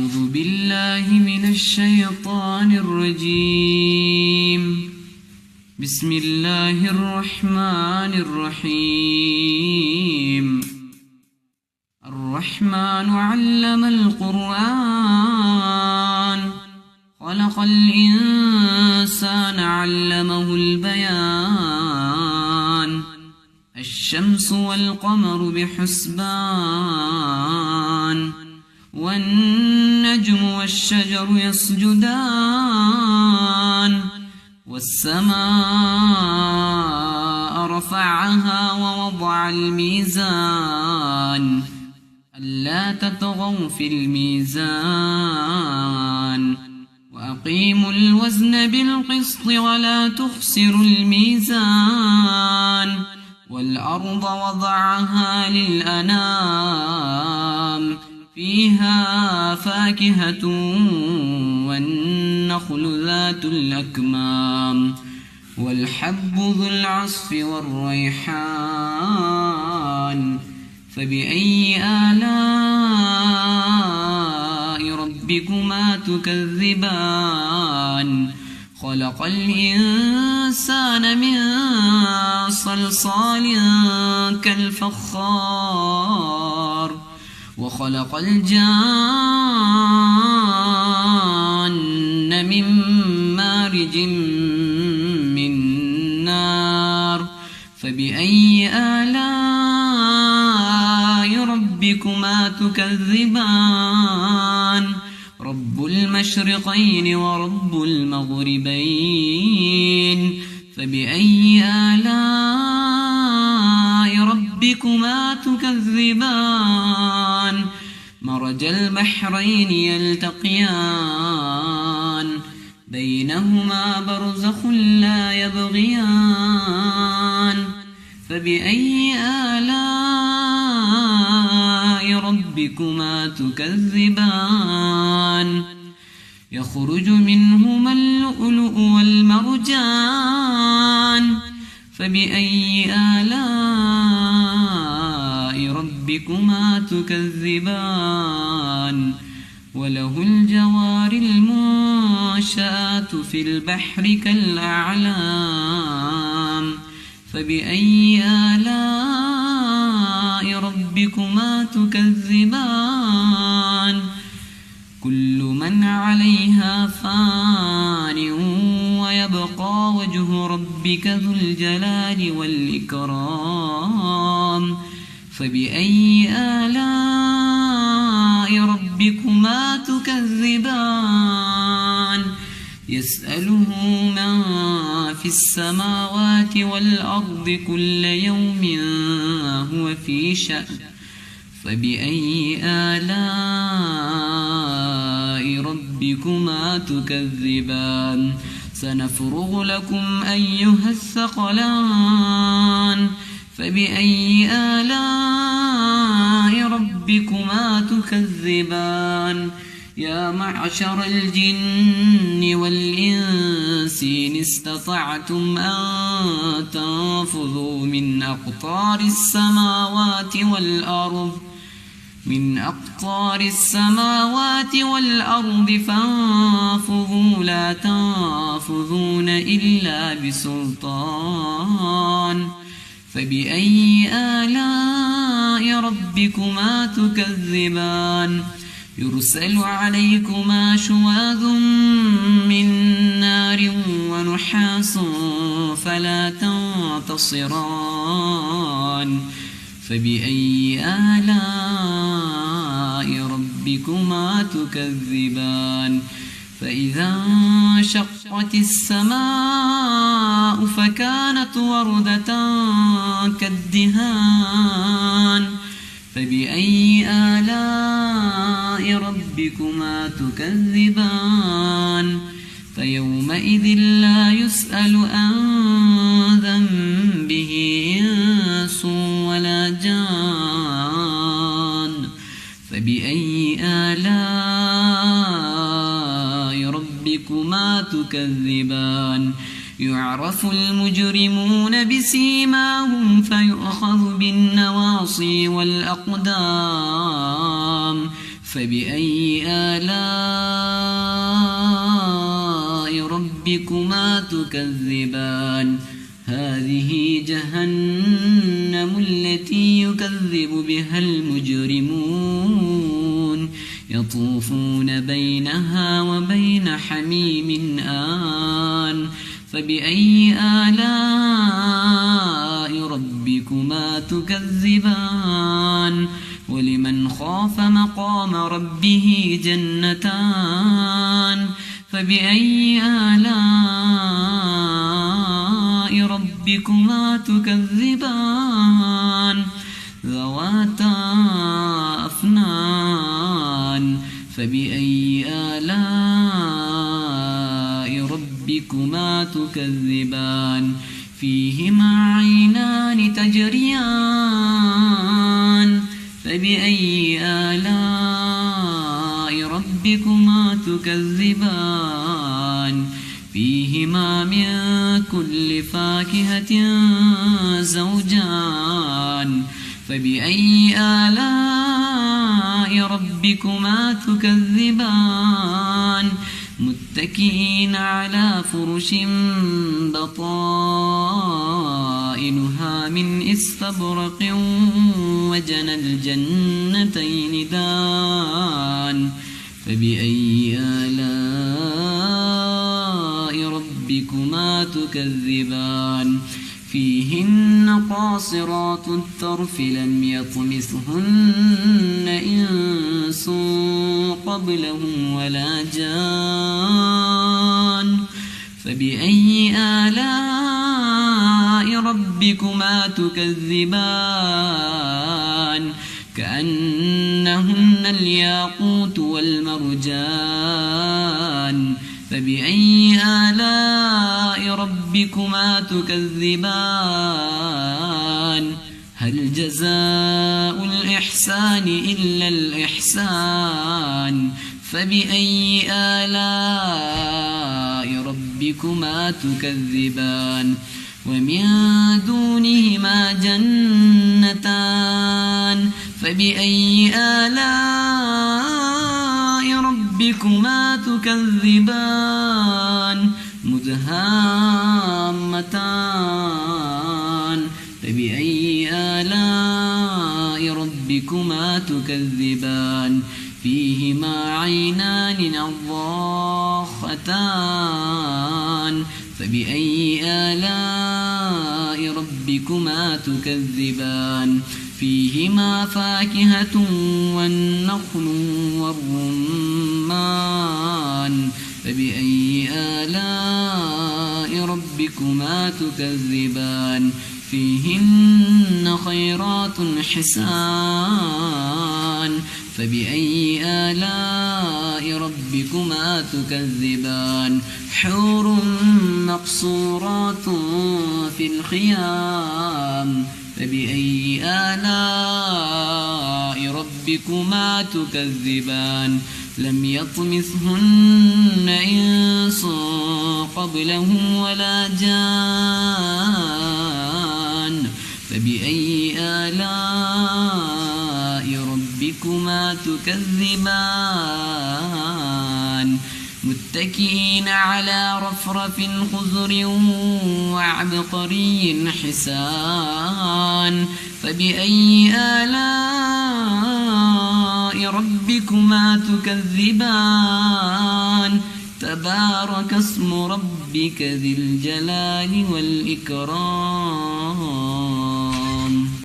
أعوذ بالله من الشيطان الرجيم. بسم الله الرحمن الرحيم. الرحمن علم القرآن، خلق الإنسان علمه البيان. الشمس والقمر بحسبان، والنجم والشجر يسجدان. والسماء رفعها ووضع الميزان، ألا تطغوا في الميزان، وأقيموا الوزن بالقسط ولا تخسروا الميزان. والأرض وضعها للأنام، فيها فاكهة والنخل ذات الأكمام، والحب ذو العصف والريحان. فبأي آلاء ربكما تكذبان؟ خلق الإنسان من صلصال كالفخار، وخلق الجان من مارج من نار. فبأي آلاء ربكما تكذبان؟ رب المشرقين ورب المغربين. فبأي آلاء ربكما تكذبان؟ مرج البحرين يلتقيان، بينهما برزخ لا يبغيان. فبأي آلاء ربكما تكذبان؟ يخرج منهما اللؤلؤ والمرجان. فبأي آلاء ربكما تكذبان؟ وله الجوار المنشآت في البحر كالأعلام. فبأي آلاء ربكما تكذبان؟ كل من عليها فان، ويبقى وجه ربك ذو الجلال والإكرام. فبأي آلاء ربكما تكذبان؟ يسأله من في السماوات والأرض كل يوم هو في شأن. فبأي آلاء ربكما تكذبان؟ سنفرغ لكم أيها الثقلان. فبأي آلاء ربكما تكذبان؟ يا معشر الجن والإنس إن استطعتم أن تنفذوا من أقطار السماوات والأرض فانفذوا، لا تنفذون إلا بسلطان. فبأي آلاء ربكما تكذبان؟ يرسل عليكما شواظ من نار ونحاس فلا تنتصران. فبأي آلاء ربكما تكذبان؟ فإذا انشقت السماء فكانت وردة كالدهان. فبأي آلاء ربكما تكذبان؟ فيومئذ لا يسأل عن ذنبه إنس ولا جان. فبأي آلاء ربكما تكذبان؟ يعرف المجرمون بسيماهم فيؤخذ بالنواصي والأقدام فبأي آلاء ربكما تكذبان هذه جهنم التي يكذب بها المجرمون يطوفون بينها وبين حميم آن فبأي آلاء ربكما تكذبان ولمن خاف مقام ربه جنتان فبأي آلاء ربكما تكذبان ذواتا أفنان فبأي آلاء ربكما تكذبان فيهما عينان تجريان فبأي آلاء ربكما تكذبان فيهما من كل فاكهة زوجان فبأي آلاء ربكما تكذبان متكئين على فرش بطائنها من استبرق وجنى الجنتين دان فبأي آلاء ربكما تكذبان فيهن قاصرات الطرف لم يطمثهن إنس قبلهم ولا جان فبأي آلاء ربكما تكذبان كأنهن الياقوت والمرجان فبأي آلاء ربكما تكذبان هل جزاء الإحسان إلا الإحسان فبأي آلاء ربكما تكذبان ومن دونهما جنتان فبأي آلاء ربكما تكذبان مدهامتان فبأي آلاء ربكما تكذبان فيهما عينان نضاختان فبأي آلاء ربكما تكذبان فيهما فاكهة والنخل والرمان فبأي آلاء ربكما تكذبان فيهن خيرات حسان فبأي آلاء ربكما تكذبان حور مقصورات في الخيام فبأي آلاء ربكما تكذبان لم يطمثهن إنس قبلهم ولا جان فبأي آلاء ربكما تكذبان متكئين على رفرف خضر وعبقري حسان فبأي آلاء ربكما تكذبان تبارك اسم ربك ذي الجلال والإكرام